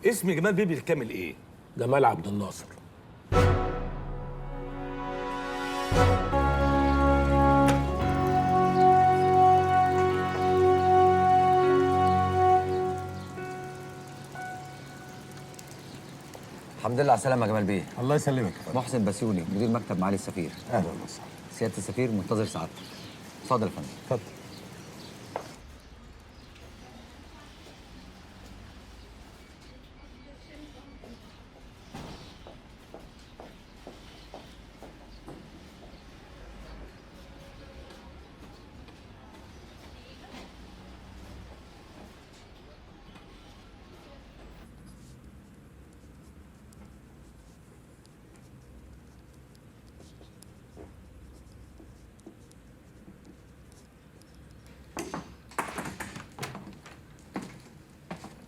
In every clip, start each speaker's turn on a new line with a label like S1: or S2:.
S1: اسم جمال بيه بالكامل ايه؟
S2: جمال عبد الناصر.
S3: الحمد لله على السلامة يا جمال بيه.
S2: الله يسلمك.
S3: محسن بسيوني مدير مكتب معالي السفير.
S2: اهلا وسهلا.
S3: سيادة السفير منتظر سعادتك. اتفضل يا فندم.
S2: اتفضل.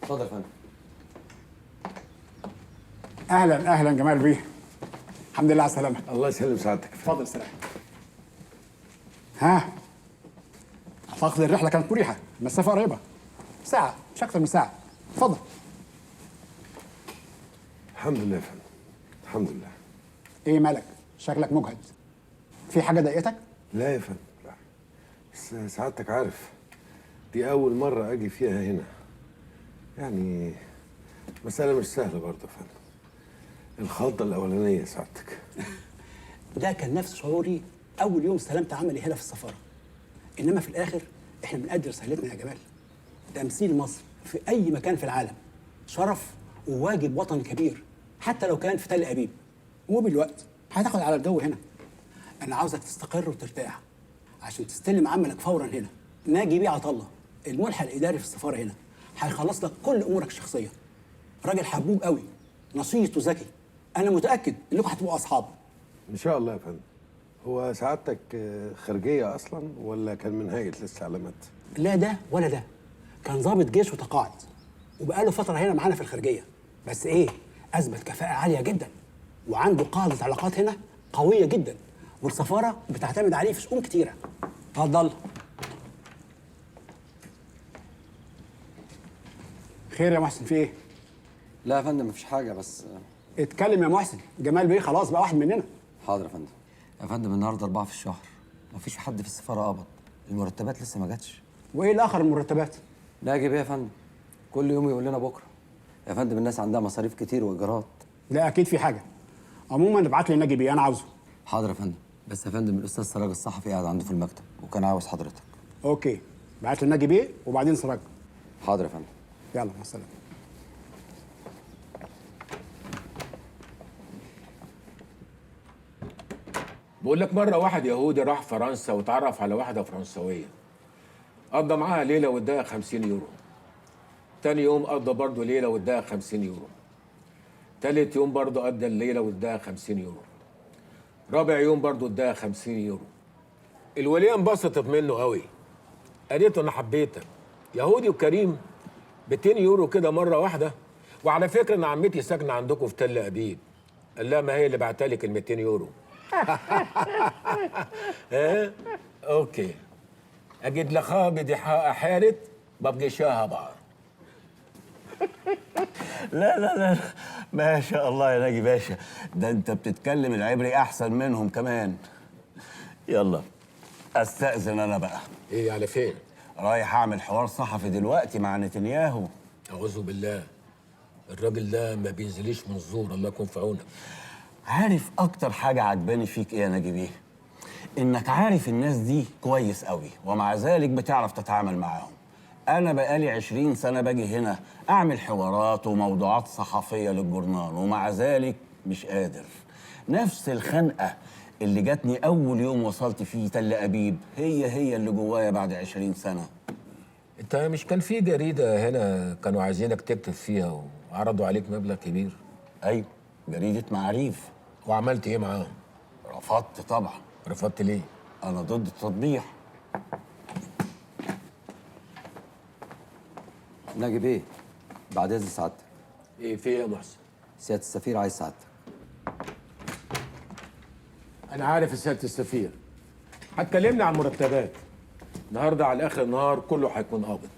S3: اتفضل يا فندم.
S4: اهلا اهلا جمال بيه. الحمد لله على السلامه.
S2: الله يسلم سعادتك.
S4: اتفضل سلام. ها، اعتقد الرحله كانت مريحه، المسافه قريبه، ساعه مش اكتر من ساعه. اتفضل.
S2: الحمد لله يا فندم، الحمد لله.
S4: ايه مالك؟ شكلك مجهد. في حاجه ضايقتك؟
S2: لا يا فندم لا، بس سعادتك عارف دي أول مرة أجي فيها هنا، يعني مسألة مش سهلة برضه يا فندم. الخضة الأولانية سعادتك.
S5: ده كان نفس شعوري اول يوم استلمت عملي هنا في السفاره. انما في الاخر احنا بنقدر رسالتنا يا جمال. تمثيل مصر في اي مكان في العالم شرف وواجب وطني كبير، حتى لو كان في تل ابيب. وبالوقت هتاخد على الجو هنا. انا عاوزك تستقر وترتاح عشان تستلم عملك فورا هنا. ناجي بيه عطا الله الملحق الاداري في السفاره هنا هيخلص لك كل امورك الشخصيه. راجل حبوب قوي، نشيط وذكي. انا متاكد انكم هتبقوا اصحاب.
S2: إن شاء الله يا فندم. هو سعادتك خارجية أصلا ولا كان من هيئة الاستعلامات؟
S5: لا ده ولا ده، كان ضابط جيش وتقاعد وبقاله فتره هنا معانا في الخارجيه. بس ايه، اثبت كفاءه عاليه جدا وعنده قاعده علاقات هنا قويه جدا، والسفاره بتعتمد عليه في شؤون كتيره. اتفضل.
S4: خير يا محسن، في ايه؟
S3: لا يا فندم مفيش حاجة، بس
S4: اتكلم يا محسن. جمال بيه خلاص بقى واحد مننا.
S3: حاضر يا فندم. يا فندم النهارده 4 في الشهر، مفيش حد في السفارة قبض، المرتبات لسه ما جاتش.
S4: وايه الاخر المرتبات؟
S3: ناجي بيه يا فندم، كل يوم يقول لنا بكرة. يا فندم الناس عندها مصاريف كتير وإيجارات.
S4: لا اكيد في حاجه. عموما ابعت لي ناجي بيه، انا عاوزه.
S3: حاضر يا فندم. بس يا فندم الأستاذ سراج الصحفي قاعد عنده في المكتب وكان عاوز حضرتك.
S4: اوكي، بعت لي ناجي بيه وبعدين سراج.
S3: حاضر يا فندم.
S4: يلا مع السلامه.
S2: بقول لك مرة واحد يهودي راح فرنسا واتعرف على واحدة فرنسوية، قضى معاها ليلة واداها 50 يورو. تاني يوم قضى برضه ليلة واداها 50 يورو. تالت يوم برضه قضى الليلة واداها 50 يورو. رابع يوم برضه اداها 50 يورو. الولية انبسطت منه قوي، قالت له أنا حبيتك يهودي وكريم، 200 يورو كده مرة واحدة. وعلى فكرة أنا عمتي ساكنة عندكم في تل أبيب. قال لها ما هي اللي بعتلك ال 200 يورو. ها؟ اوكي. اجد لخا بدي حارت ببقي شاها بعض.
S6: لا لا لا، ما شاء الله يا ناجي باشا، ده انت بتتكلم العبري احسن منهم كمان. يلا استأذن انا بقى.
S2: ايه على فين؟
S6: رايح اعمل حوار صحفي دلوقتي مع نتنياهو.
S2: اعوذ بالله، الراجل ده ما بينزليش من زور، الله يكون في عونك.
S6: عارف اكتر حاجة عجباني فيك ايه يا ناجي بيه؟ انك عارف الناس دي كويس قوي ومع ذلك بتعرف تتعامل معاهم. انا بقالي 20 سنة باجي هنا اعمل حوارات وموضوعات صحفية للجورنال ومع ذلك مش قادر. نفس الخنقة اللي جاتني اول يوم وصلت فيه تل ابيب هي اللي جوايا بعد 20 سنة.
S2: انت مش كان في جريدة هنا كانوا عايزينك تكتب فيها وعرضوا عليك مبلغ كبير؟
S6: ايوه، جريدة معاريف.
S2: وعملت ايه معاهم؟
S6: رفضت طبعا.
S2: رفضت ليه؟
S6: انا ضد التطبيع.
S3: ناجي بيه بعد إذن سعادتك،
S2: ايه في ايه يا محسن؟
S3: سيادة السفير عايز سعادتك.
S2: انا عارف يا سيادة السفير. هتكلمني عن مرتبات النهارده، على اخر النهار كله هيكون قابض.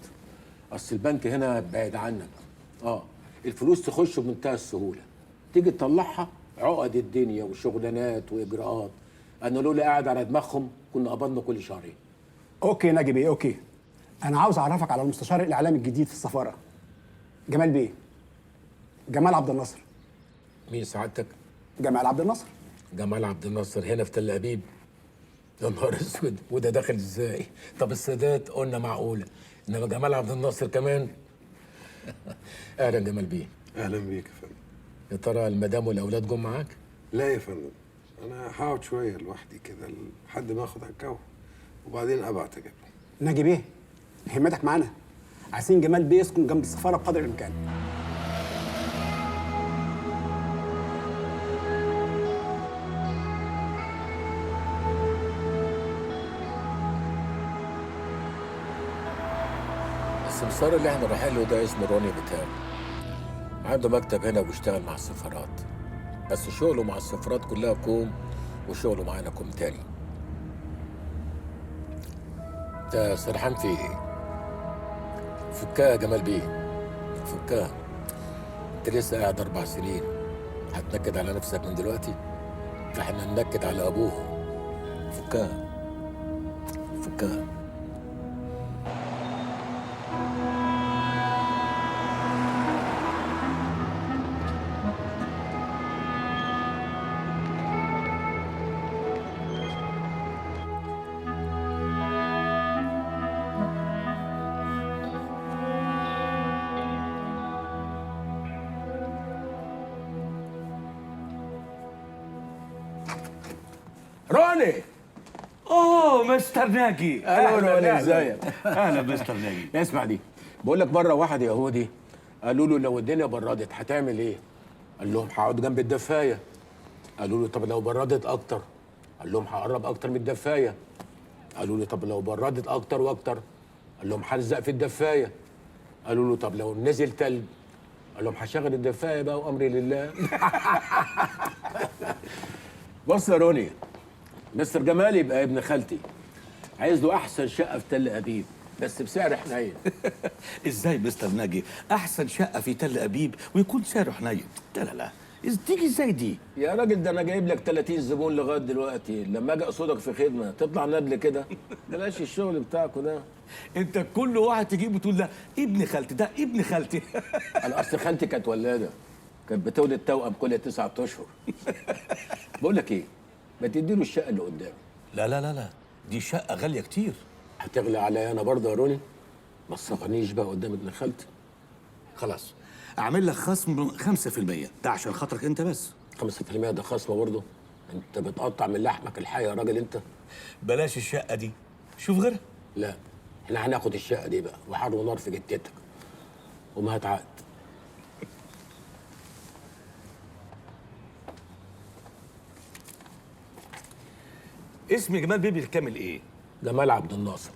S2: اصل البنك هنا بعيد عنك. الفلوس تخش بمنتهى السهوله، تيجي تطلعها عقد الدنيا وشغلانات واجراءات. انا لولا قاعد على دماغهم كنا قبضنا كل شهرين.
S4: اوكي ناجي بيه، اوكي. انا عاوز اعرفك على المستشار الاعلامي الجديد في السفاره، جمال بيه. جمال عبد الناصر.
S2: مين سعادتك؟
S4: جمال عبد الناصر.
S2: جمال عبد الناصر هنا في تل ابيب؟ يا نهار اسود، وده داخل ازاي؟ طب السادات قلنا معقوله، انما جمال عبد الناصر كمان؟ اهلا جمال بيه.
S1: اهلا بيك يا فندم.
S2: يا ترى المدام والاولاد جم معاك؟
S1: لا يا فندم، انا هقعد شويه لوحدي كده لحد ما اخد على الجو وبعدين ابعت اجيب.
S5: ناجي بيه، همتك معانا. عايزين جمال بيه يسكن جنب السفاره بقدر الامكان.
S2: السمسار اللي احنا رايحين له ده اسمه روني بتاعي، عنده مكتب هنا وبيشتغل مع السفارات، بس شغله مع السفارات كلها كوم وشغله معانا كوم تاني. انت سرحان في ايه؟ فكها يا جمال بيه، فكها. انت لسه قاعد 4 سنين، هتنكد على نفسك من دلوقتي؟ احنا ننكد على ابوهم. فكها فكها. روني،
S7: اوه مستر ناجي.
S2: أهلا روني، ازيك؟
S7: اهلا مستر ناجي.
S2: اسمع دي، بقول لك بره واحد يهودي قالوا له لو الدنيا بردت هتعمل ايه؟ قال لهم هقعد جنب الدفايه. قالوا له طب لو بردت اكتر؟ قال لهم هقرب اكتر من الدفايه. قالوا له طب لو بردت اكتر واكتر؟ قال لهم هلزق في الدفايه. قالوا له طب لو نزل تلج؟ قال لهم هشغل الدفايه بقى وامري لله. بص يا روني، مستر جمال يبقى ابن خالتي، عايز له احسن شقه في تل ابيب بس بسعر حنين.
S7: ازاي مستر ناجي احسن شقه في تل ابيب ويكون سعره حنين؟ لا لا لا، تيجي ازاي دي؟
S2: يا راجل ده انا جايب لك 30 زبون لغايه دلوقتي، لما اجي اقصدك في خدمه تطلع ندل كده؟ بلاش الشغل بتاعكوا ده.
S7: انت كل واحد تجيبه تقول ده ابن خالتي، ده ابن خالتي.
S2: انا اصل خالتي كانت ولاده، كانت بتولد توأم كل 9 اشهر. بقول لك ايه، ما تديله الشقه اللي قدامي.
S7: لا لا لا لا، دي شقه غاليه كتير.
S2: هتغلى عليا انا برضه يا روني؟ ما تصغنيش بقى قدام ابن خالتي.
S7: خلاص اعمل لك خصم 5%، ده عشان خاطرك انت بس.
S2: 5% ده خصم برضه؟ انت بتقطع من لحمك الحي يا راجل انت.
S7: بلاش الشقه دي، شوف غيرها.
S2: لا، احنا هناخد الشقه دي بقى وحر ونار في جتتك وما هتعقد.
S7: اسم جمال بيبي الكامل ايه؟
S2: جمال عبد الناصر.